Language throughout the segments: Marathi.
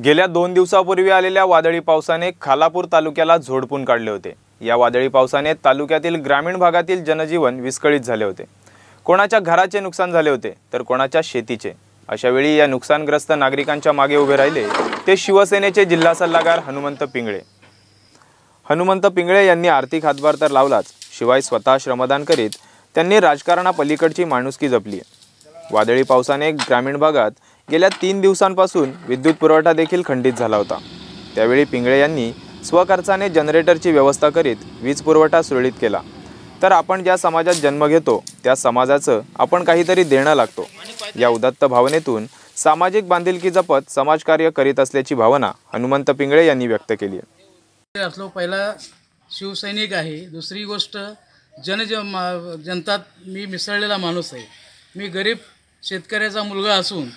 गेल्या 2 दिवसापूर्वी आलेल्या वादळी पावसाने खालापूर तालुक्याला झोडपून काढले होते। या वादळी पावसाने तालुक्यातील ग्रामीण भागातील जनजीवन विस्कळीत झाले होते। कोणाच्या घराचे नुकसान झाले होते तर कोणाच्या शेतीचे। अशा वेळी या नुकसानग्रस्त नागरिकांच्या मागे उभे राहिले ते शिवसेनेचे जिल्हा सल्लागार हनुमंत पिंगळे। हनुमंत पिंगळे यांनी आर्थिक हातभार तर लावलाच, शिवाय स्वतः श्रमदान करीत त्यांनी राजकारणापलीकडची माणुसकी जपली। वादळी पावसाने ग्रामीण भागात गेल्या 3 दिवसांपासून विद्युत पुरवठा देखील खंडित झाला होता। त्यावेळी पिंगळे यांनी स्वखर्चाने जनरेटरची व्यवस्था करीत वीज पुरवठा सुरळीत केला। तर आपण ज्या समाजात जन्म घेतो त्या समाजाचं आपण काहीतरी देणं लागतो, या उदात्त भावनेतून सामाजिक बांधिलकी जपत समाजकार्य करीत असल्याची भावना हनुमंत पिंगळे यांनी व्यक्त केली आहे। असलो पहिला शिवसैनिक आहे, दुसरी गोष्ट जनतात मी मिसळलेला माणूस आहे। मी गरीब शेतकऱ्याचा मुलगा असून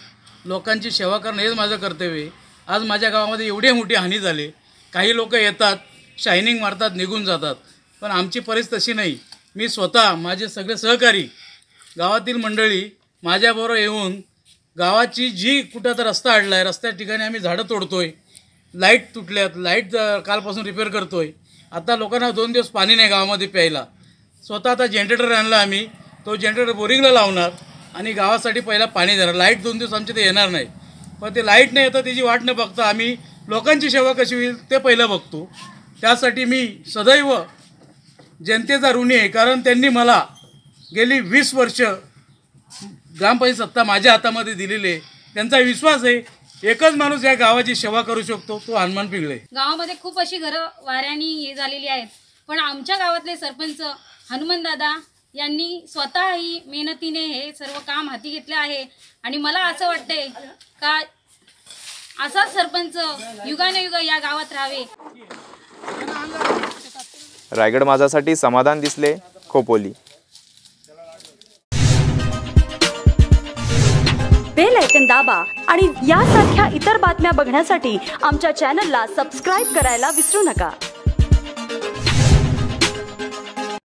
लोकांची सेवा करणं हेच माझं कर्तव्य आहे। आज माझ्या गावामध्ये एवढी मोठी हानी झाली, काही लोक येतात, शायनिंग मारतात, निघून जातात, पण आमची परिस्थिती तशी नाही। मी स्वतः, माझे सगळे सहकारी, गावातील मंडळी माझ्याबरोबर येऊन गावाची जी कुठं तर रस्ता अडला आहे, रस्त्या ठिकाणी आम्ही झाडं तोडतोय, लाईट तुटल्यात, लाईट कालपासून रिपेअर करतोय। आता लोकांना 2 दिवस पाणी नाही गावामध्ये प्यायला। स्वतः आता जनरेटर आणला आम्ही, तो जनरेटर बोरिंगला लावणार आणि गावासाठी पहिला पाणी देणार। लाईट 2 दिवस आमचे ते येणार नाही, पण ते लाईट नाही येतं त्याची वाट न बघता आम्ही लोकांची सेवा कशी होईल ते पहिलं बघतो। त्यासाठी मी सदैव जनतेचा ऋणी आहे, कारण त्यांनी मला गेली 20 वर्ष ग्रामपंचायत सत्ता माझ्या हातामध्ये दिलेली आहे। त्यांचा विश्वास आहे एकच माणूस या गावाची सेवा करू शकतो, तो हनुमंत पिंगळे। गावामध्ये खूप अशी घरं वाऱ्याने झालेली आहेत, पण आमच्या गावातले सरपंच हनुमंत दादा यांनी स्वतःही मेहनतीने हे सर्व काम हाती घेतले आहे। आणि मला असं वाटतंय का असा सरपंच युगानुयुग या गावात राहावे। रायगड माझासाठी समाधान दिसले, खोपोली। बेल आयकॉन दाबा आणि यासारख्या इतर बातम्या बघण्यासाठी आमच्या चॅनलला सबस्क्राइब करायला विसरू नका।